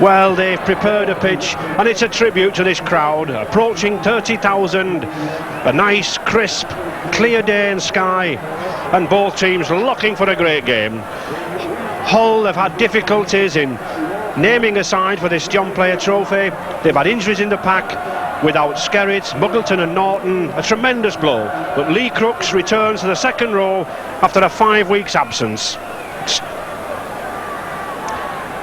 Well, they've prepared a pitch, and it's a tribute to this crowd, approaching 30,000, a nice, crisp, clear day and sky, and both teams looking for a great game. Hull have had difficulties in naming a side for this John Player Trophy. They've had injuries in the pack, without Skerritt, Muggleton and Norton, a tremendous blow. But Lee Crooks returns to the second row after a 5 weeks absence.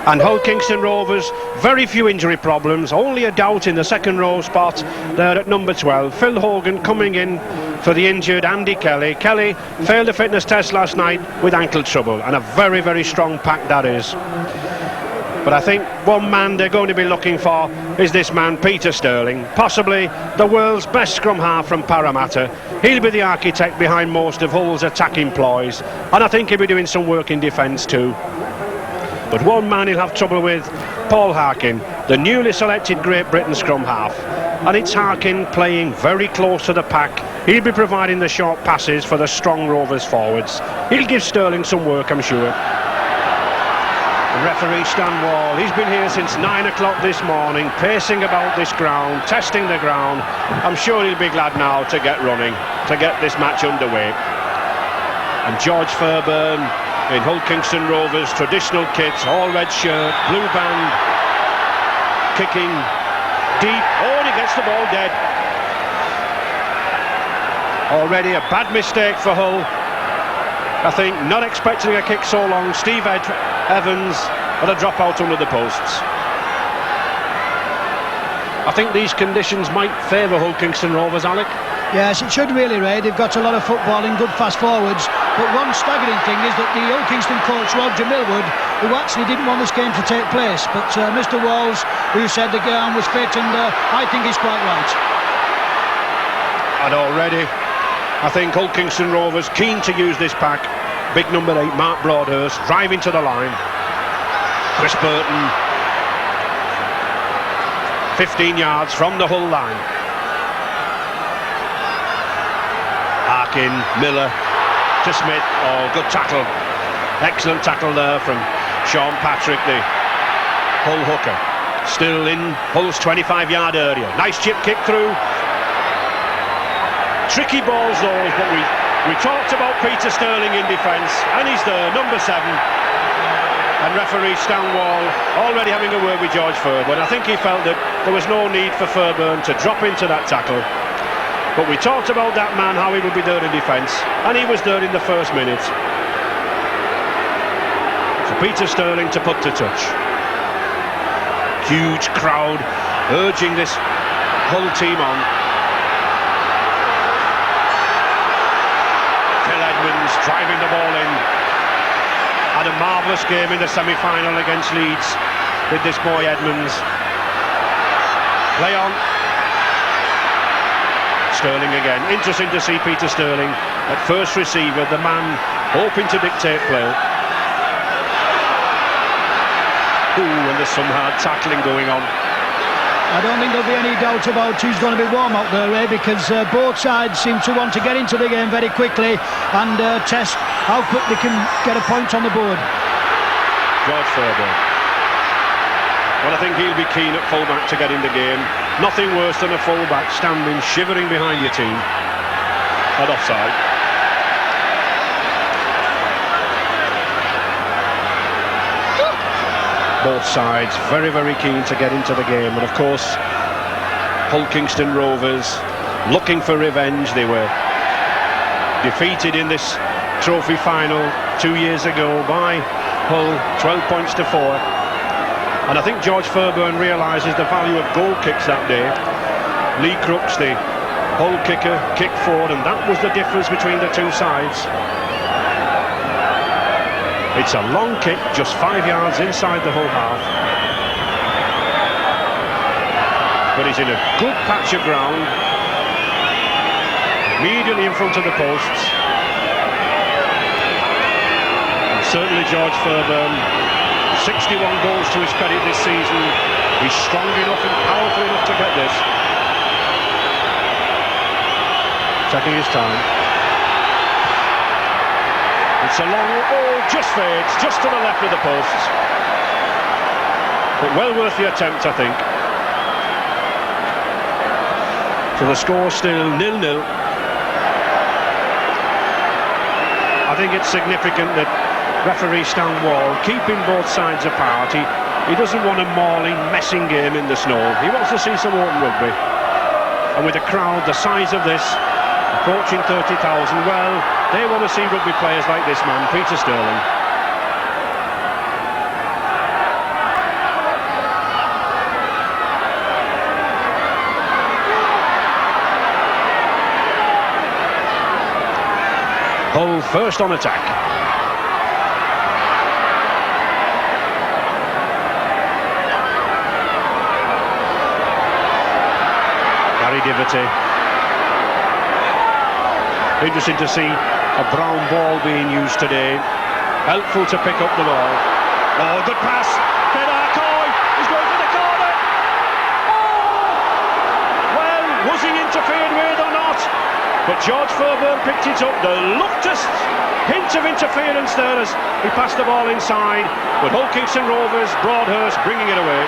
And Hull Kingston Rovers, very few injury problems, only a doubt in the second row spot there at number 12. Phil Hogan coming in for the injured Andy Kelly. Kelly failed the fitness test last night with ankle trouble, and a very, very strong pack that is. But I think one man they're going to be looking for is this man, Peter Sterling, possibly the world's best scrum half from Parramatta. He'll be the architect behind most of Hull's attacking ploys, and I think he'll be doing some work in defence too. But one man he'll have trouble with, Paul Harkin, the newly selected Great Britain scrum half. And it's Harkin playing very close to the pack. He'll be providing the short passes for the strong Rovers forwards. He'll give Sterling some work, I'm sure. The referee Stan Wall, he's been here since 9 o'clock this morning, pacing about this ground, testing the ground. I'm sure he'll be glad now to get running, to get this match underway. And George Fairbairn in Hull Kingston Rovers traditional kit, all red shirt, blue band, kicking deep. Oh, and he gets the ball dead. Already a bad mistake for Hull. I think not expecting a kick so long. Steve Evans had a drop out under the posts. I think these conditions might favour Hull Kingston Rovers, Alec. Yes, it should really, Ray. They've got a lot of footballing, good fast forwards. But one staggering thing is that the Hull Kingston coach, Roger Millwood, who actually didn't want this game to take place, but Mr. Walls, who said the game was fit, and I think he's quite right. And already, I think Hull Kingston Rovers keen to use this pack. Big number 8, Mark Broadhurst, driving to the line. Chris Burton, 15 yards from the Hull line. Harkin, Miller to Smith. Oh, good tackle. Excellent tackle there from Sean Patrick, the Hull hooker. Still in Hull's 25-yard area. Nice chip kick through. Tricky balls those, but we talked about Peter Sterling in defence, and he's there, number 7. And referee Stan Wall already having a word with George Fairbairn. I think he felt that there was no need for Fairbairn to drop into that tackle. But we talked about that man, how he would be there in defence, and he was there in the first minute. So Peter Sterling to put to touch. Huge crowd urging this Hull team on. Phil Edmonds driving the ball in. Had a marvellous game in the semi-final against Leeds with this boy Edmonds. Play on. Sterling again. Interesting to see Peter Sterling at first receiver, the man hoping to dictate play. Ooh, and there's some hard tackling going on. I don't think there'll be any doubt about who's going to be warm out there, Ray, because both sides seem to want to get into the game very quickly and test how quick they can get a point on the board. George Fairbairn. Well, I think he'll be keen at fullback to get in the game. Nothing worse than a fullback standing shivering behind your team at offside. Both sides very, very keen to get into the game, and of course Hull Kingston Rovers looking for revenge. They were defeated in this trophy final 2 years ago by Hull, 12 points to 4. And I think George Fairbairn realises the value of goal kicks that day. Lee Crooks, the Hull kicker, kicked forward, and that was the difference between the two sides. It's a long kick, just 5 yards inside the Hull half. But he's in a good patch of ground, immediately in front of the posts. And certainly George Fairbairn, 61 goals to his credit this season. He's strong enough and powerful enough to get this. Taking his time. It's a long, oh, just fades, just to the left of the posts. but well worth the attempt, I think. So the score still 0-0. I think it's significant that referee Stan Wall keeping both sides apart. He doesn't want a mauling, messing game in the snow. He wants to see some open rugby. And with a crowd the size of this, approaching 30,000, well, they want to see rugby players like this man, Peter Sterling. Hull first on attack. Gary Diverty. Interesting to see a brown ball being used today. Helpful to pick up the ball. Oh, good pass. Ben Arcoy is going for the corner. Oh! Well, was he interfered with or not? But George Fairbairn picked it up. There looked a hint of interference there as he passed the ball inside. But Hull Kingston Rovers, Broadhurst bringing it away.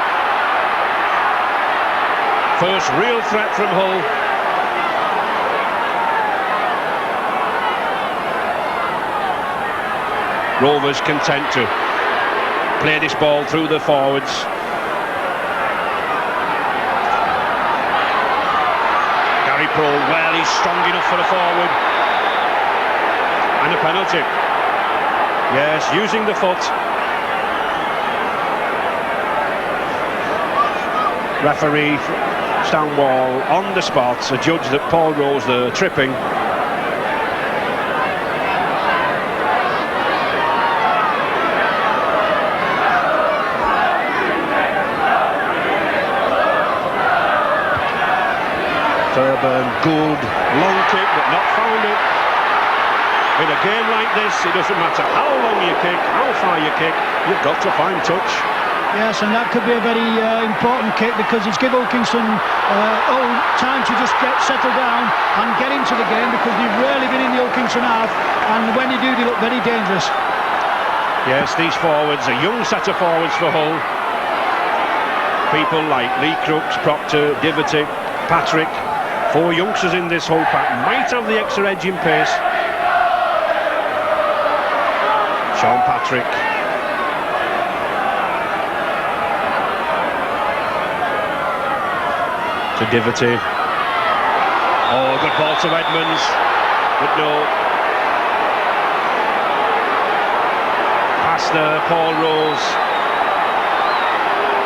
First real threat from Hull. Rovers content to play this ball through the forwards. Gary Prole, well, he's strong enough for a forward. And a penalty. Yes, using the foot. Referee Stan Wall on the spot, a judge that Paul Rose there tripping. Fairbairn, good, long kick, but not found it. In a game like this, it doesn't matter how long you kick, how far you kick, you've got to find touch. Yes, and that could be a very important kick because it's give Hull Kingston time to just get settled down and get into the game because they've rarely been in the Hull Kingston half, and when they do, they look very dangerous. Yes, these forwards, a young set of forwards for Hull. People like Lee Crooks, Proctor, Diverty, Patrick. 4 youngsters in this whole pack might have the extra edge in pace. Sean Patrick. To Diverty. Oh, good ball to Edmonds. But no. Pass there, Paul Rose.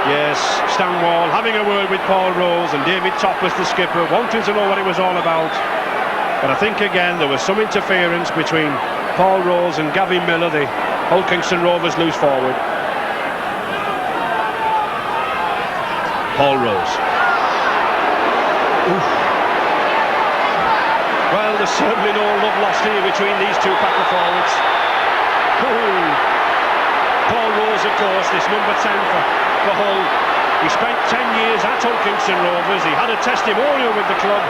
Yes, Stan Wall having a word with Paul Rose and David Toppers, the skipper, wanting to know what it was all about. But I think again there was some interference between Paul Rose and Gavin Miller, the Hull Kingston Rovers loose forward. Paul Rose. Oof. Well, there's certainly no love lost here between these two pack of forwards. Ooh. Paul Rose, of course, this number 10 for Hull. He spent 10 years at Hull Kingston Rovers. He had a testimonial with the club,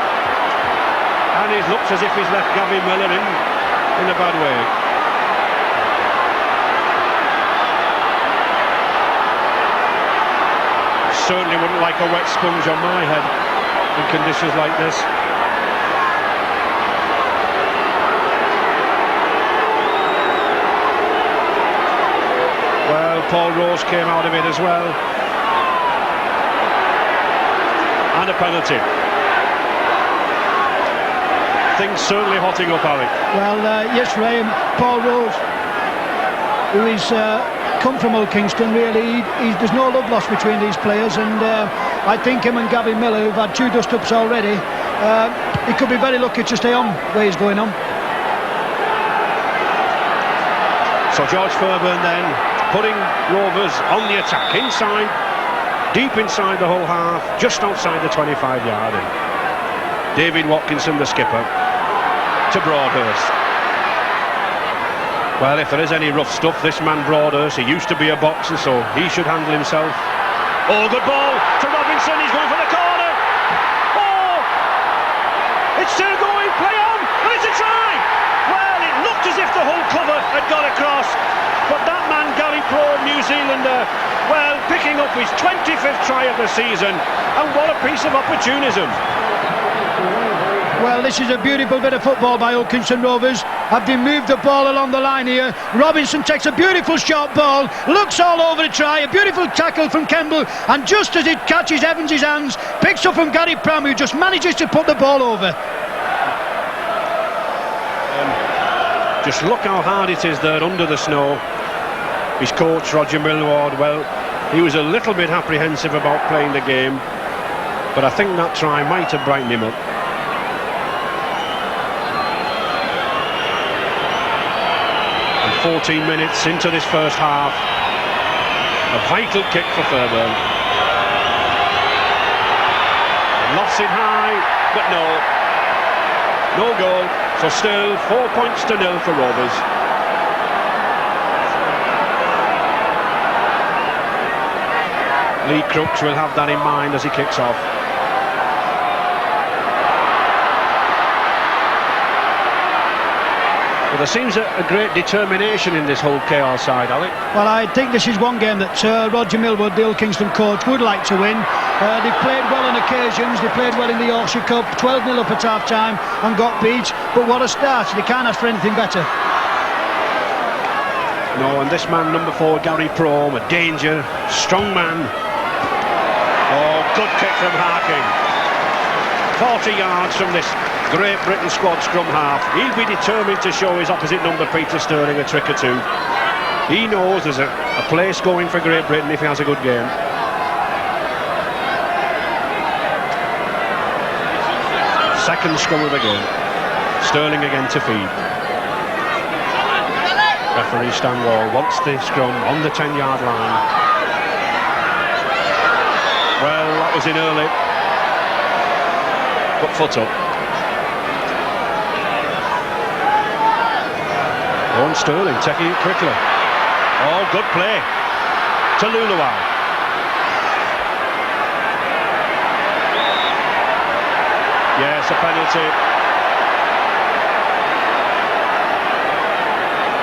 and it looks as if he's left Gavin Miller in a bad way. Certainly wouldn't like a wet sponge on my head in conditions like this. Well, Paul Rose came out of it as well. And a penalty. Things certainly hotting up, Alec. Well, yes, Ray, Paul Rose, who is come from Hull Kingston, really, there's no love lost between these players, and I think him and Gavin Miller, who've had 2 dust-ups already, he could be very lucky to stay on where he's going on. So George Fairbairn then putting Rovers on the attack, inside, deep inside the whole half, just outside the 25-yard. David Watkinson, the skipper, to Broadhurst. Well, if there is any rough stuff, this man Broadhurst, he used to be a boxer, so he should handle himself. Oh, good ball to Robinson, he's going for the corner. Oh! It's still going, play on, and it's a try! Well, it looked as if the whole cover had got across, but that man, Gary Prole, New Zealander, well, picking up his 25th try of the season, and what a piece of opportunism. Well, this is a beautiful bit of football by Hull Kingston Rovers. Have they moved the ball along the line here? Robinson takes a beautiful short ball, looks all over the try, a beautiful tackle from Kemble, and just as it catches Evans' hands, picks up from Gary Pram, who just manages to put the ball over. Just look how hard it is there under the snow. His coach, Roger Millward, well, he was a little bit apprehensive about playing the game, but I think that try might have brightened him up. And 14 minutes into this first half, a vital kick for Fairburn. Lost it high, but no goal. So still 4 points to 0 for Rovers. Lee Crooks will have that in mind as he kicks off. Well, there seems a great determination in this whole KR side, Alec. Well, I think this is one game that Roger Millward, the Hull Kingston coach, would like to win. They played well on occasions, they played well in the Yorkshire Cup, 12-0 up at half-time and got beat, but what a start, they can't ask for anything better. No, and this man, number 4, Gary Prome, a danger, strong man. Oh, good kick from Harking. 40 yards from this Great Britain squad scrum half. He'll be determined to show his opposite number, Peter Sterling, a trick or two. He knows there's a place going for Great Britain if he has a good game. Second scrum of the game. Sterling again to feed. Referee Stan Wall wants the scrum on the 10-yard line. Well, that was in early. But foot up. Owen Sterling taking it quickly. Oh, good play to Luluai. Yes, a penalty.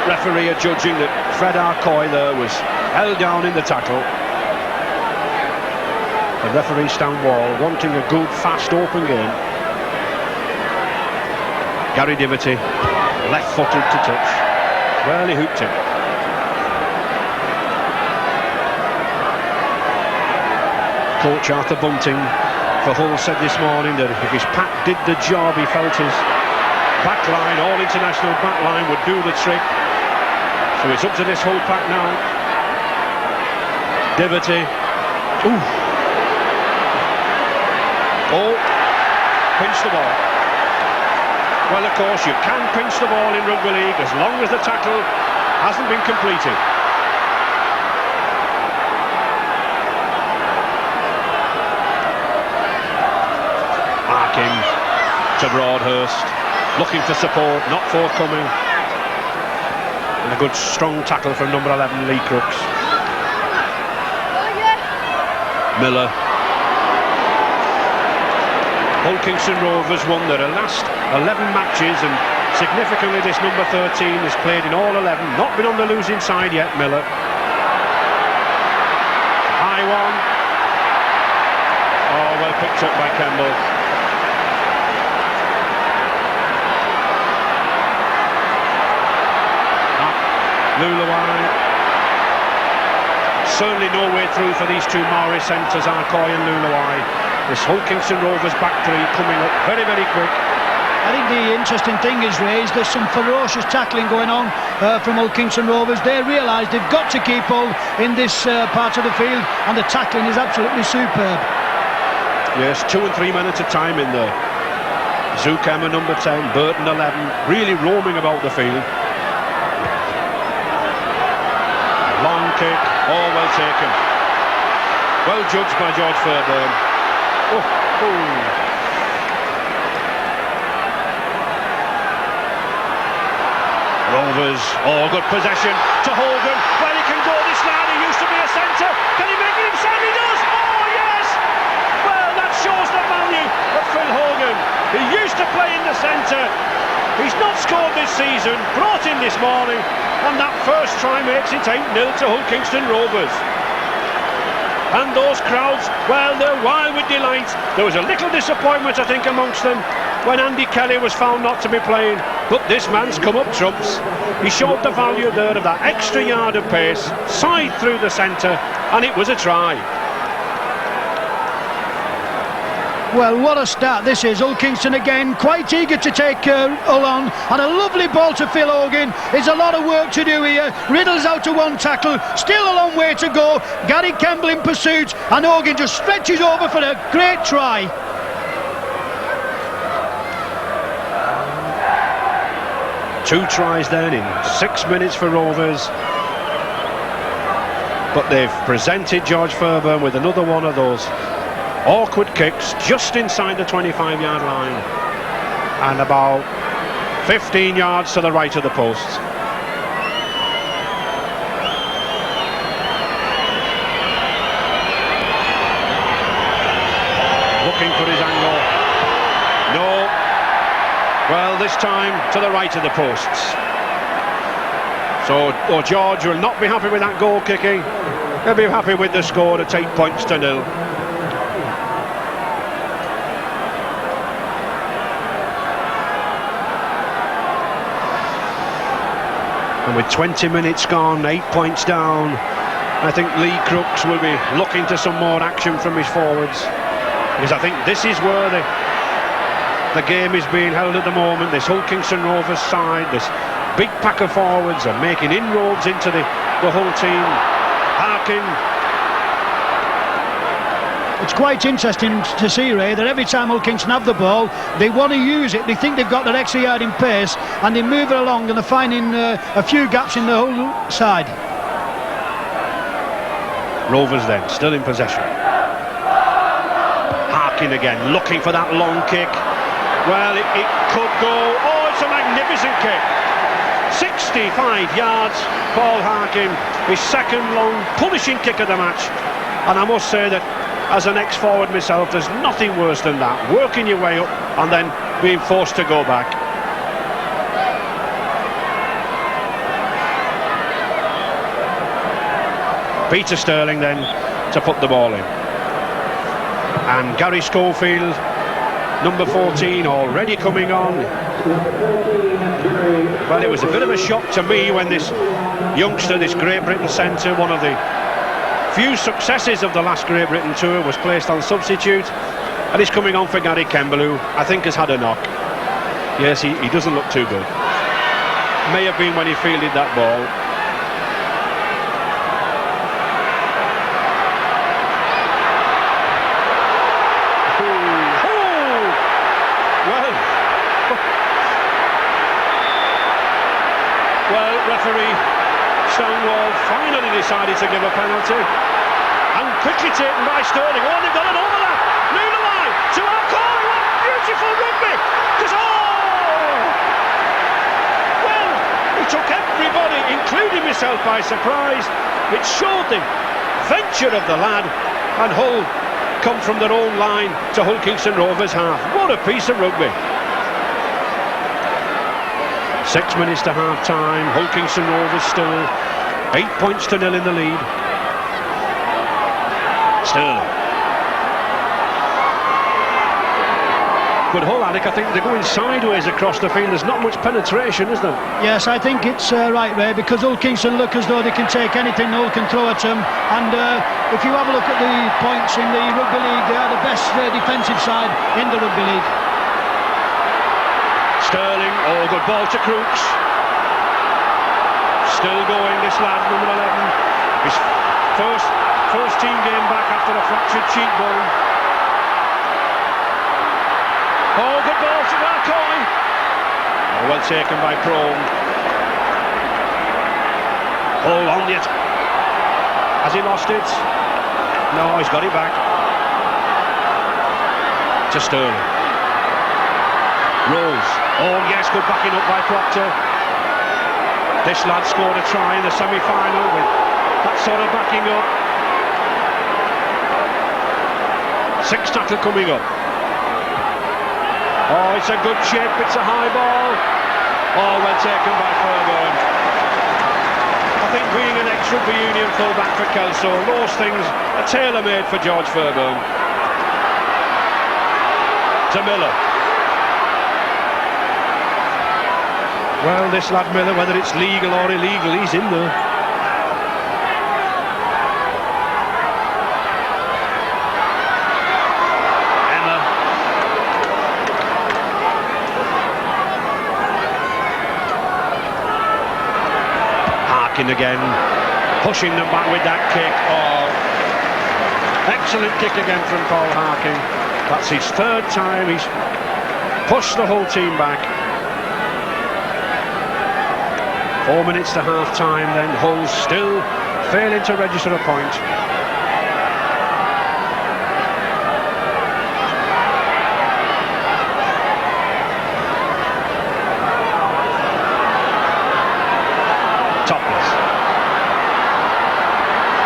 Referee judging that Fred Arcoy there was held down in the tackle. The referee Stan Wall wanting a good, fast, open game. Gary Diverty, left-footed to touch. Well, he hooked it. Coach Arthur Bunting for Hull said this morning that if his pack did the job, he felt his backline, all-international backline, would do the trick. So it's up to this Hull pack now. Diverty. Ooh. Oh, pinch the ball. Well, of course, you can pinch the ball in rugby league as long as the tackle hasn't been completed. Marking to Broadhurst, looking for support, not forthcoming. And a good strong tackle from number 11, Lee Crooks. Miller. Hull Kingston Rovers won their last 11 matches, and significantly this number 13 has played in all 11, not been on the losing side yet, Miller. High one. Oh, well picked up by Kemble. Luluai. Certainly no way through for these two Maori centres, Arcoy and Luluai. This Hull Kingston Rovers back three coming up very, very quick. I think the interesting thing is, Ray, is there's some ferocious tackling going on from Hull Kingston Rovers. They realise they've got to keep Hull in this part of the field, and the tackling is absolutely superb. Yes, 2 and 3 men at a time in there. Zukema number 10, Burton 11, really roaming about the field. Long kick, oh, well taken. Well judged by George Fairburn. Oh. Rovers, oh, good possession to Hogan. Well, he can go this line, he used to be a centre. Can he make it inside? He does! Oh, yes! Well, that shows the value of Phil Hogan. He used to play in the centre. He's not scored this season, brought in this morning, and that first try makes it 8-0 to Hull Kingston Rovers. and those crowds, well, they're wild with delight. There was a little disappointment, I think, amongst them when Andy Kelly was found not to be playing, but this man's come up trumps. He showed the value there of that extra yard of pace, side through the centre, and it was a try. Well, what a start this is. Hull Kingston again, quite eager to take Hull on, and a lovely ball to Phil Hogan. There's a lot of work to do here. Riddle's out to one tackle, still a long way to go. Gary Campbell in pursuit, and Hogan just stretches over for a great try. Two tries then in 6 minutes for Rovers, but they've presented George Fairbairn with another one of those awkward kicks just inside the 25-yard line and about 15 yards to the right of the posts. Looking for his angle. No. Well, this time to the right of the posts. So George will not be happy with that goal kicking. He'll be happy with the score at 8 points to 0. And with 20 minutes gone, 8 points down, I think Lee Crooks will be looking to some more action from his forwards, because I think this is where the game is being held at the moment. This Hull Kingston Rovers side, this big pack of forwards are making inroads into the Hull team. Harkin. It's quite interesting to see, Ray, that every time Hull Kingston have the ball, they want to use it. They think they've got that extra yard in pace, and they move it along, and they're finding a few gaps in the whole side. Rovers then, still in possession. Harkin again, looking for that long kick. Well, it could go. Oh, it's a magnificent kick. 65 yards, Paul Harkin, his second long punishing kick of the match. And I must say that as an ex-forward myself, there's nothing worse than that, working your way up and then being forced to go back. Peter Sterling then to put the ball in, and Gary Schofield, number 14, already coming on. Well, it was a bit of a shock to me when this youngster, this Great Britain centre, one of the few successes of the last Great Britain tour, was placed on substitute, and he's coming on for Gary Campbell, who I think has had a knock. Yes, he doesn't look too good. May have been when he fielded that ball. Well, referee Stonewall finally decided to give a penalty, and quickly taken by Sterling. Oh, they've got an overlap. Nunalai to Alcoy. What beautiful rugby! Well, he took everybody, including myself, by surprise. It showed the venture of the lad, and Hull come from their own line to Hull Kingston Rovers half. What a piece of rugby! 6 minutes to half time. Hull Kingston Rovers still 8 points to 0 in the lead. Sterling. But Hull, Alec, I think they're going sideways across the field. There's not much penetration, is there? Yes, I think it's right, Ray, because Hull Kingston look as though they can take anything Hull can throw at them. And if you have a look at the points in the Rugby League, they are the best defensive side in the Rugby League. Sterling, oh, good ball to Crooks. Still going, this lad, number 11. His first team game back after a fractured cheekbone. Oh, good ball to Alcoy. Oh, well taken by Prone. Hull on it. Has he lost it? No, he's got it back. To Sterling. Rose. Oh yes, good backing up by Proctor. This lad scored a try in the semi-final with that sort of backing up. Sixth tackle coming up. Oh, it's a good chip, it's a high ball. Oh, well taken by Fairbairn. I think being an ex-rugby union full-back for Kelso, those things are tailor-made for George Fairbairn. To Miller. Well, this lad Miller, whether it's legal or illegal, he's in there. Emma. Harkin again, pushing them back with that kick. Oh, excellent kick again from Paul Harkin. That's his third time he's pushed the whole team back. 4 minutes to half-time, then Hull still failing to register a point. Topless.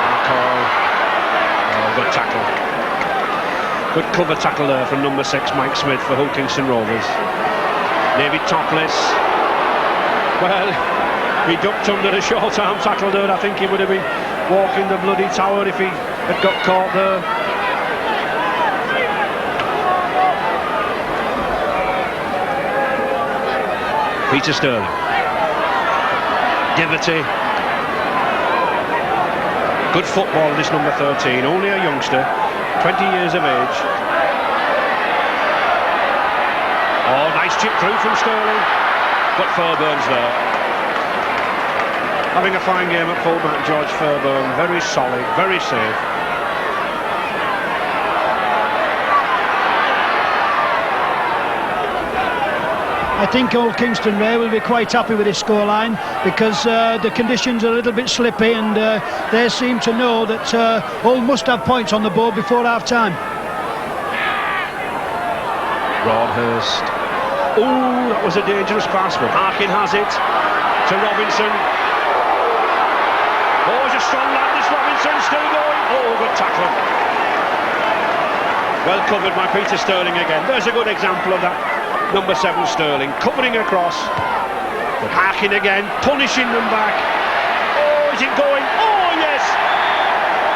Markle. Oh, good tackle. Good cover tackle there from number 6, Mike Smith, for Hull Kingston Rovers. David Topless. Well, he ducked under a short-arm tackle there. I think he would have been walking the bloody tower if he had got caught there. Peter Sterling. Diverty. Good football, this number 13, only a youngster, 20 years of age. Oh, nice chip through from Sterling, but Fairbairn's there. Having a fine game at fullback, George Fairbairn, very solid, very safe. I think Old Kingston Ray will be quite happy with his scoreline because the conditions are a little bit slippy, and they seem to know that Hull must have points on the board before half-time. Broadhurst. Oh, that was a dangerous pass, but Harkin has it to Robinson. Oh, he's a strong lad, this Robinson, still going. Oh, good tackle. Well covered by Peter Sterling again. There's a good example of that. Number 7 Sterling covering across, but Harkin again punishing them back. Oh, is it going? Oh yes,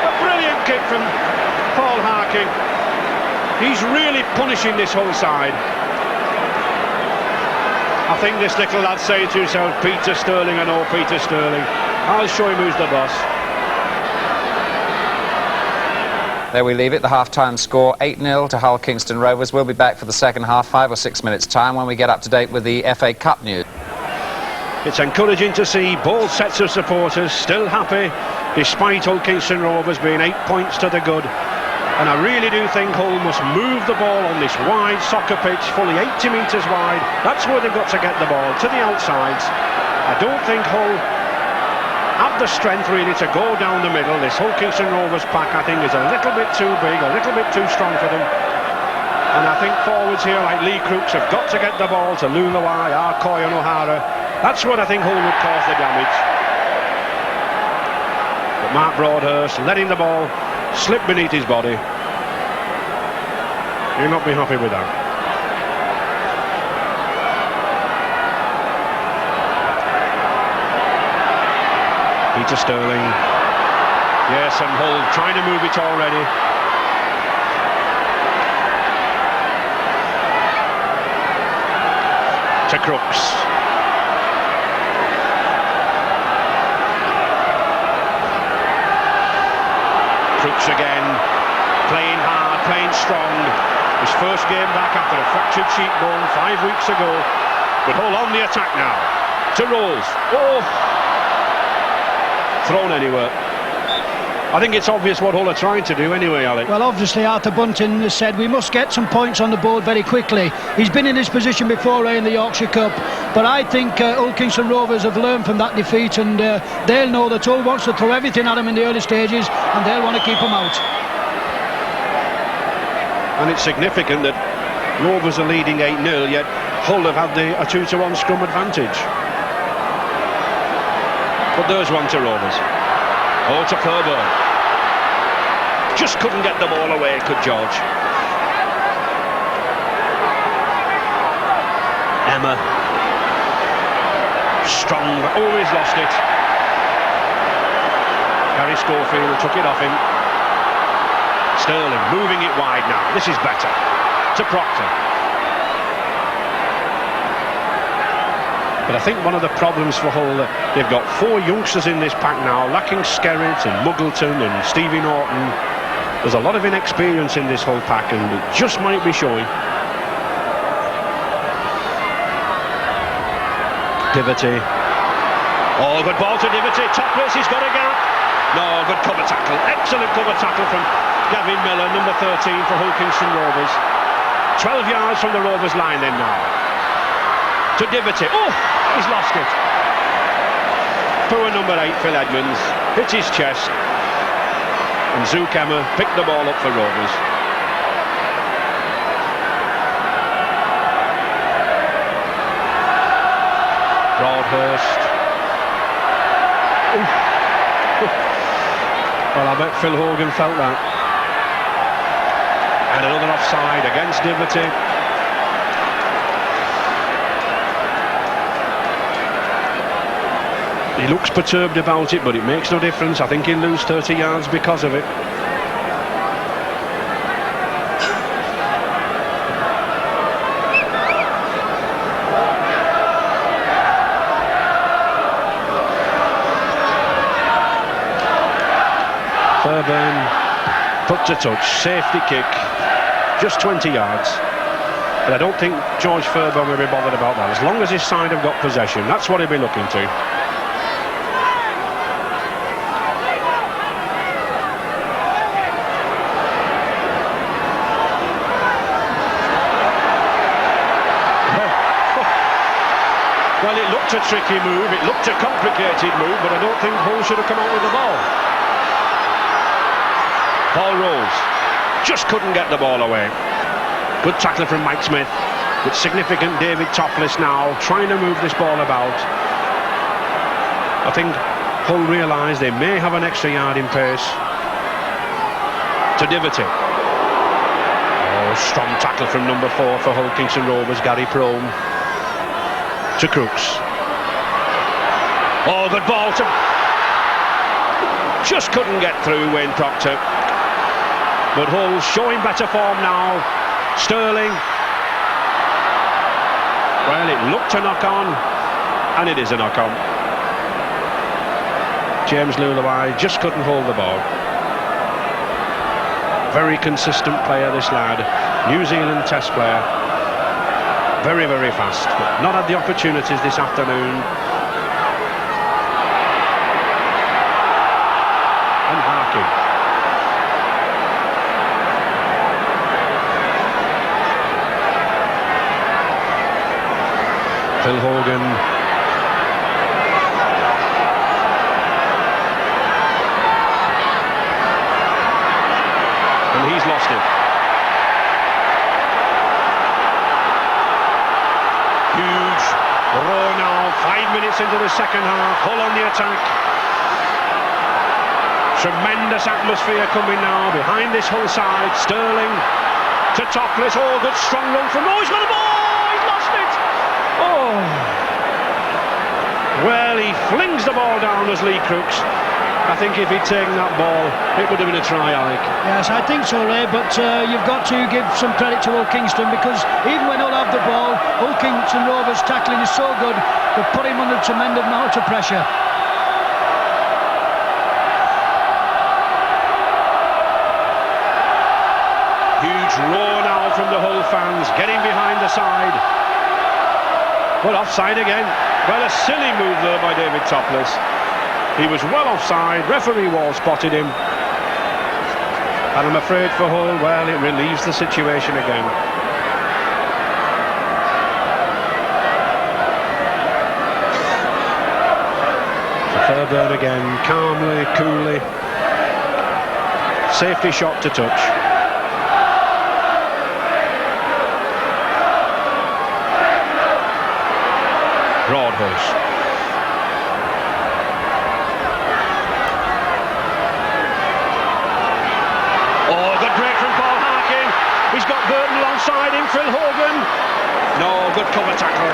a brilliant kick from Paul Harkin. He's really punishing this whole side. I think this little lad saying to himself, Peter Sterling, I know Peter Sterling, I'll show him who's the boss. There we leave it, the half-time score 8-0 to Hull Kingston Rovers. We'll be back for the second half, 5 or 6 minutes time, when we get up to date with the FA Cup news. It's encouraging to see both sets of supporters still happy despite Hull Kingston Rovers being 8 points to the good. And I really do think Hull must move the ball on this wide soccer pitch, fully 80 metres wide. That's where they've got to get the ball, to the outsides. I don't think Hull have the strength really to go down the middle. This Hull Kingston Rovers pack, I think, is a little bit too big, a little bit too strong for them. And I think forwards here like Lee Crooks have got to get the ball to Lulawai, Arcoy and O'Hara. That's what I think Hull would cause the damage. But Mark Broadhurst letting the ball slip beneath his body. You'll not be happy with that. Peter Sterling. Yes, and Hull trying to move it already. To Crooks. Crooks again, playing hard, playing strong. His first game back after a fractured cheekbone 5 weeks ago. But Hull on the attack now. To Rolls. Oh! Thrown anywhere. I think it's obvious what Hull are trying to do anyway, Alec. Well, obviously Arthur Bunting has said we must get some points on the board very quickly. He's been in this position before in the Yorkshire Cup, but I think Hull Kingston Rovers have learned from that defeat, and they'll know that Hull wants to throw everything at them in the early stages, and they'll want to keep them out. And it's significant that Rovers are leading 8-0, yet Hull have had a 2-1 scrum advantage. But there's one to Rovers. Oh, to Fairbairn. Just couldn't get the ball away, could George. Emma. Strong, but always lost it. Gary Schofield took it off him. Sterling moving it wide now. This is better. To Proctor. But I think one of the problems for Hull, they've got 4 youngsters in this pack now, lacking Skerritt and Muggleton and Stevie Norton. There's a lot of inexperience in this Hull pack, and it just might be showing. Diverty. Oh, good ball to Diverty. Topless, he's got a gap. No, good cover tackle. Excellent cover tackle from Gavin Miller, number 13 for Hull Kingston Rovers. 12 yards from the Rovers line then now. To Diverty. Oh, he's lost it. Poor number 8, Phil Edmonds, hit his chest. And Zook Emma picked the ball up for Rovers. Broadhurst. Well, I bet Phil Hogan felt that. And another offside against Diverty. He looks perturbed about it, but it makes no difference. I think he'll lose 30 yards because of it. Fairbairn put to touch, safety kick, just 20 yards. But I don't think George Fairbairn will be bothered about that. As long as his side have got possession, that's what he'll be looking to. Well, it looked a tricky move, it looked a complicated move, but I don't think Hull should have come out with the ball. Paul Rose just couldn't get the ball away. Good tackle from Mike Smith, with significant David Topless now trying to move this ball about. I think Hull realise they may have an extra yard in pace. To Diverty. Oh, strong tackle from number 4 for Hull Kingston Rovers, Gary Prome. To Crooks. Oh, good ball to... Just couldn't get through Wayne Proctor. But Hull showing better form now. Sterling. Well, it looked a knock-on, and it is a knock-on. James Lulawai just couldn't hold the ball. Very consistent player, this lad. New Zealand Test player. Very, very fast, but not had the opportunities this afternoon. And Harkin. Phil Hogan. And he's lost it. Huge roar now, 5 minutes into the second half. Hull on the attack. Tremendous atmosphere coming now behind this Hull side. Sterling to Topless. Oh, good strong run from... Oh, he's got a ball! He's lost it! Oh! Well, he flings the ball down as Lee Crooks. I think if he'd taken that ball, it would have been a try, Alec. Yes, I think so, Ray, but you've got to give some credit to Hull Kingston, because even when Hull have the ball, Hull Kingston Rovers' tackling is so good, they put him under a tremendous amount of pressure. Huge roar now from the Hull fans, getting behind the side. But offside again. Well, a silly move there by David Topless. He was well offside, referee Wall spotted him. And I'm afraid for Hull, well, it relieves the situation again. So Fairbairn again, calmly, coolly. Safety shot to touch. Broadhurst. Oh, good break from Paul Harkin. He's got Burton alongside him, Phil Hogan. No, good cover tackle.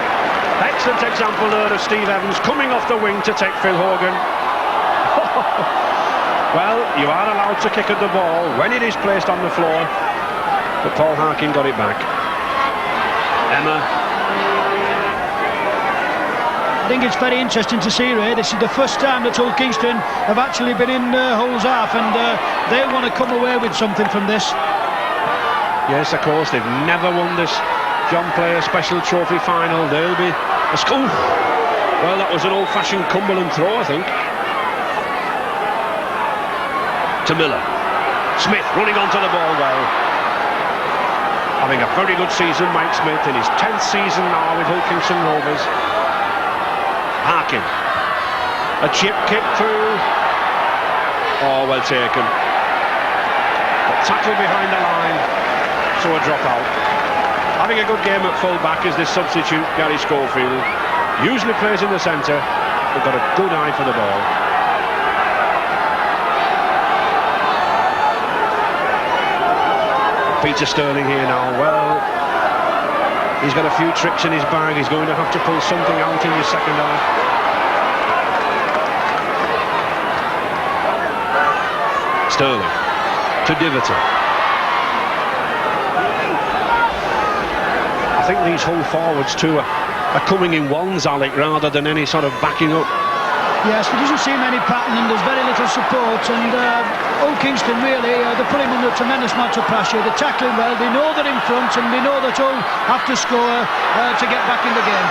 Excellent example there of Steve Evans coming off the wing to take Phil Hogan. Well, you are allowed to kick at the ball when it is placed on the floor, but Paul Harkin got it back. Emma. I think it's very interesting to see, Ray. This is the first time that Hull Kingston have actually been in Hull's half, and they want to come away with something from this. Yes, of course, they've never won this John Player Special Trophy final. They'll be a school. Well, that was an old-fashioned Cumberland throw, I think. To Miller. Smith running onto the ball well. Having a very good season, Mike Smith, in his 10th season now with Hull Kingston Rovers. Harkin. A chip kick through. Oh, well taken. A tackle behind the line, so a drop out. Having a good game at full back is this substitute, Gary Schofield. Usually plays in the centre, but got a good eye for the ball. Peter Sterling here now. Well, he's got a few tricks in his bag. He's going to have to pull something out in the second half. Sterling to Diverton. I think these Hull forwards too are coming in ones, Alec, rather than any sort of backing up. Yes, there doesn't seem any pattern and there's very little support, and Hull Kingston really, they're putting under a tremendous amount of pressure. They're tackling well, they know they're in front, and they know that Hull have to score to get back in the game.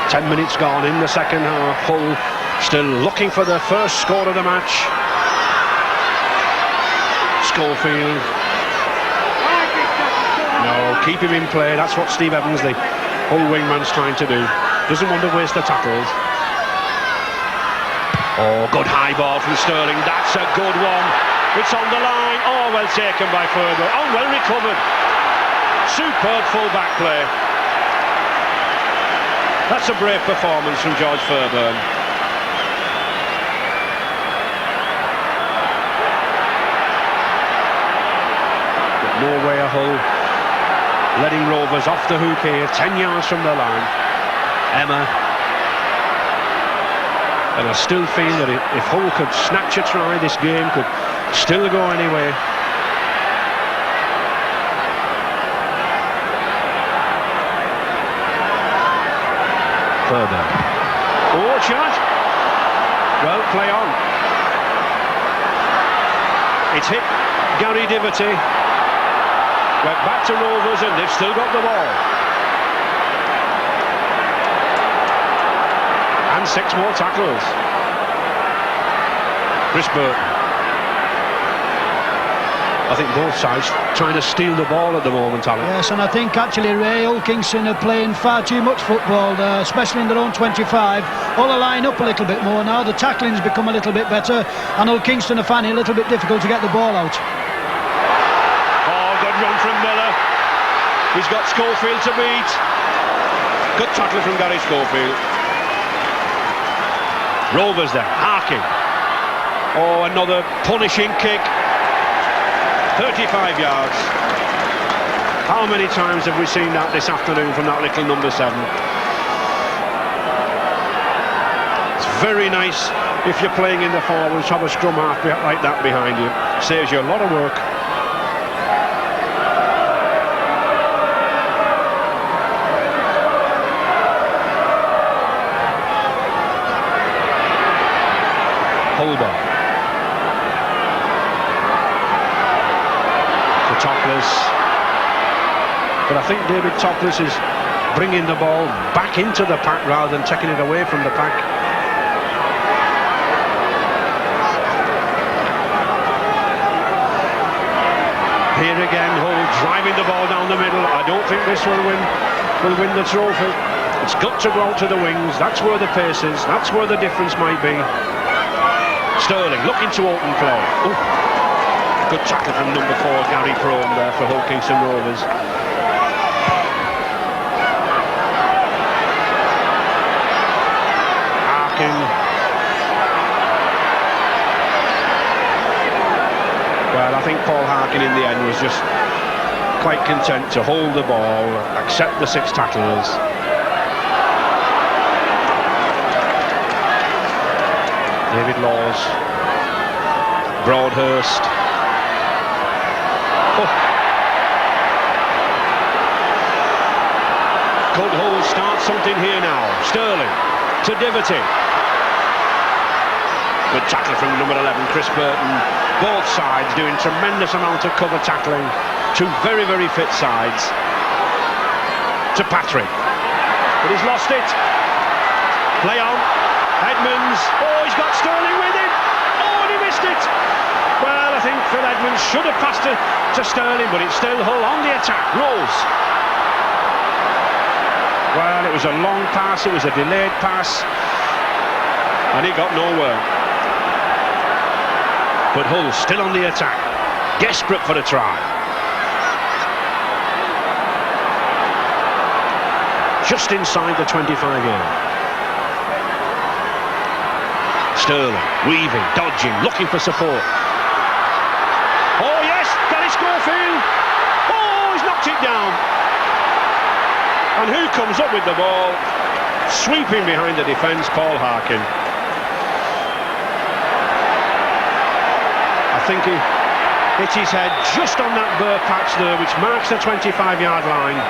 Ten minutes gone in the second half. Hull still looking for the first score of the match. Schofield. No, keep him in play. That's what Steve Evans, the Hull wingman's trying to do. Doesn't want to waste the tackles. Oh, good high ball from Sterling. That's a good one. It's on the line. Oh, well taken by Ferber. Oh, well recovered. Superb full back play. That's a brave performance from George Fairburn. But no way a Hull letting Rovers off the hook here, 10 yards from the line. Emma. And I still feel that if Hull could snatch a try, this game could still go anyway. Further. Oh, shot! Well, play on. It's hit Gary Diverty. Went back to Rovers and they've still got the ball. And 6 more tackles. Chris Burton. I think both sides trying to steal the ball at the moment, Alan. Yes, and I think actually, Ray, Hull Kingston are playing far too much football, especially in their own 25. Hull are line up a little bit more now. The tackling's become a little bit better, and Hull Kingston are finding it a little bit difficult to get the ball out. Oh, good run from Miller. He's got Schofield to beat. Good tackle from Gary Schofield. Rovers there, Harkin. Oh, another punishing kick. 35 yards. How many times have we seen that this afternoon from that little number 7? It's very nice if you're playing in the forwards to have a scrum half like that behind you. Saves you a lot of work. Holborn. Topless, but I think David Topless is bringing the ball back into the pack rather than taking it away from the pack. Here again, Hull driving the ball down the middle. I don't think this will win the trophy. It's got to go out to the wings. That's where the pace is. That's where the difference might be. Sterling looking to open play. Ooh. Good tackle from number 4, Gary Crome there for Hull Kingston Rovers. Harkin. Well, I think Paul Harkin in the end was just quite content to hold the ball, accept the 6 tackles. David Laws. Broadhurst. Oh. Could Hull start something here now? Sterling to Diverty. Good tackle from number 11, Chris Burton. Both sides doing tremendous amount of cover tackling. Two very, very fit sides. To Patrick. But he's lost it. Play on. Edmonds. Oh, he's got Sterling with him. Oh, and he missed it. Well, I think Phil Edmonds should have passed it to Sterling, but it's still Hull on the attack. Rose. Well, it was a long pass, it was a delayed pass, and it got nowhere. But Hull still on the attack, desperate for a try. Just inside the 25-yard. Sterling, weaving, dodging, looking for support. Oh yes, Gary Schofield. Oh, he's knocked it down. And who comes up with the ball? Sweeping behind the defence, Paul Harkin. I think he hit his head just on that burr patch there, which marks the 25-yard line.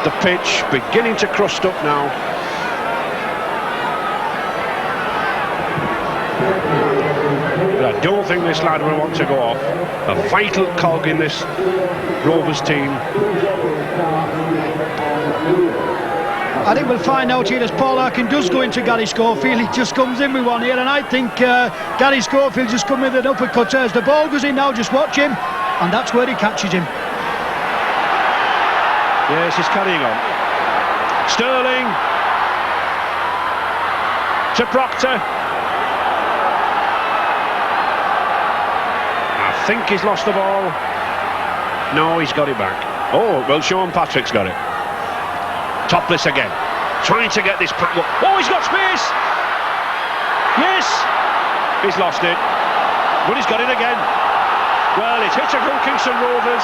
The pitch beginning to crust up now. But I don't think this lad will want to go off. A vital cog in this Rovers team. I think we'll find out here as Paul Harkin does go into Gary Schofield. He just comes in with one here, and I think Gary Schofield just come with an uppercut. As the ball goes in now, just watch him, and that's where he catches him. Yes, he's carrying on. Sterling to Proctor. I think he's lost the ball. No, he's got it back. Oh, well, Sean Patrick's got it. Topless again, trying to get this pack up. Oh, he's got space. Yes, he's lost it, but he's got it again. Well, it's hit Hull Kingston Rovers.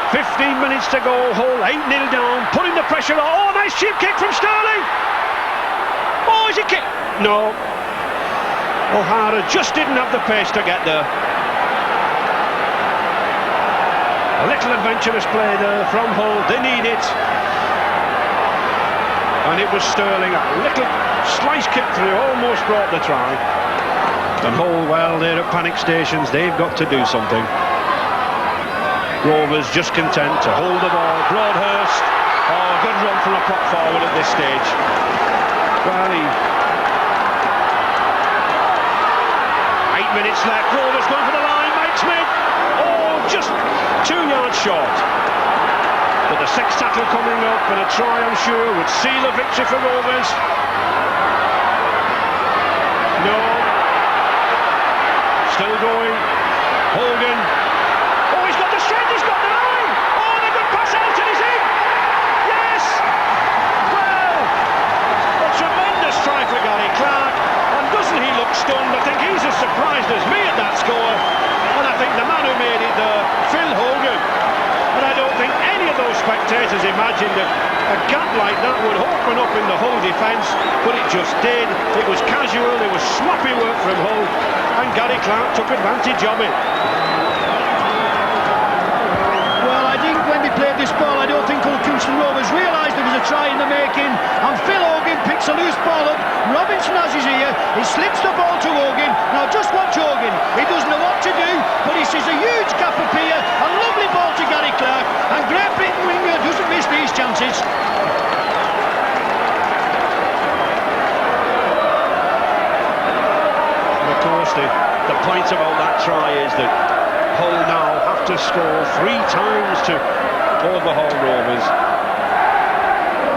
15 minutes to go. Hull 8-0 down, putting the pressure on. Oh, nice cheap kick from Sterling. Oh, is it kick? No. O'Hara just didn't have the pace to get there. A little adventurous play there from Hull. They need it. And it was Sterling, a little slice kick through, almost brought the try. And Hull, well, they're at panic stations, they've got to do something. Rovers just content to hold the ball. Broadhurst, oh, good run from a prop forward at this stage. Well, 8 minutes left, Rovers going for the line, Mike Smith, oh, just 2 yards short. But the sixth tackle coming up, and a try, I'm sure, would seal a victory for Rovers. No. Still going. Hogan. Oh, he's got the strength, he's got the line. Oh, and a good pass out, and he's in. Yes. Well, a tremendous try for Gary Clark. And doesn't he look stunned? I think he's as surprised as me at that score. And I think the man who made it there, Phil Hogan. And I don't think any of those spectators imagined that a gap like that would open up in the Hull defence, but it just did. It was casual, it was sloppy work from Hull, and Gary Clark took advantage of it. Well, I think when they played this ball, I don't think Hull Kingston Rovers realised there was a try in the making, and Phil Hogan picks a loose ball up. Robinson has his ear, he slips the ball to Hogan. Now just watch Hogan, he doesn't know what to do, but he sees a huge gap appear. A lovely ball to Gary Clark, and Great Britain winger doesn't miss these chances. And of course the point about that try is that Hull now have to score 3 times to overhaul Rovers.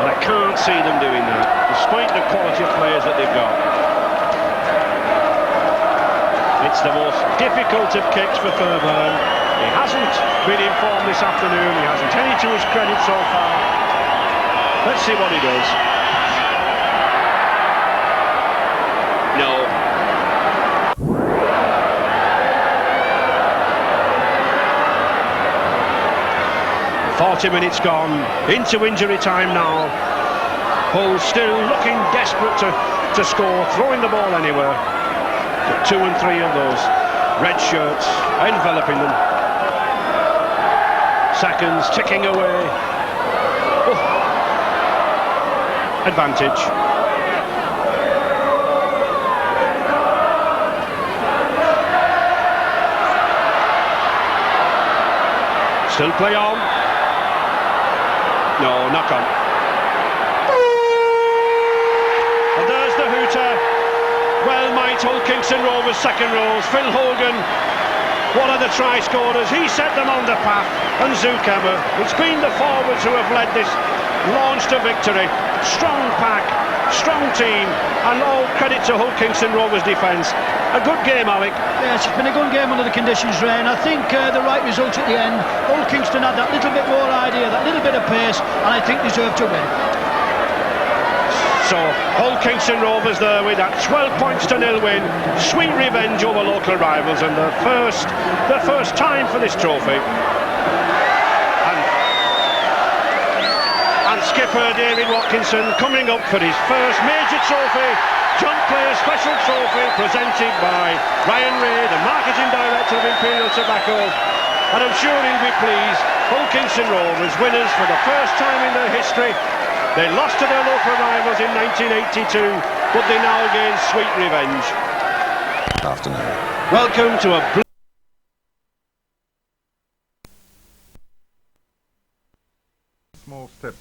And I can't see them doing that, despite the quality of players that they've got. It's the most difficult of kicks for Fairbairn. He hasn't been in form this afternoon, he hasn't any to his credit so far. Let's see what he does. No. 40 minutes gone, into injury time now. Hull still looking desperate to score, throwing the ball anywhere. But 2 and 3 of those red shirts enveloping them. Seconds ticking away. Oh. Advantage. Still play on. No, knock on. And there's the hooter. Well might Hull Kingston Rovers second rows. Phil Hogan, one of the try scorers. He set them on the path. And Zuckermer. It's been the forwards who have led this launch to victory. Strong pack, strong team, and all credit to Hull Kingston Rovers defence. A good game, Alec. Yes, it's been a good game under the conditions, Ray, and I think the right result at the end. Hull Kingston had that little bit more idea, that little bit of pace, and I think deserved to win. So, Hull Kingston Rovers there with that 12 points to 0 win. Sweet revenge over local rivals, and the first time for this trophy. And skipper David Watkinson coming up for his first major trophy. Jump Player Special Trophy presented by Ryan Ray, the Marketing Director of Imperial Tobacco. And I'm sure he'll be pleased. Hull Kingston Rovers winners for the first time in their history. They lost to their local rivals in 1982, but they now gain sweet revenge. Afternoon. Welcome to a small step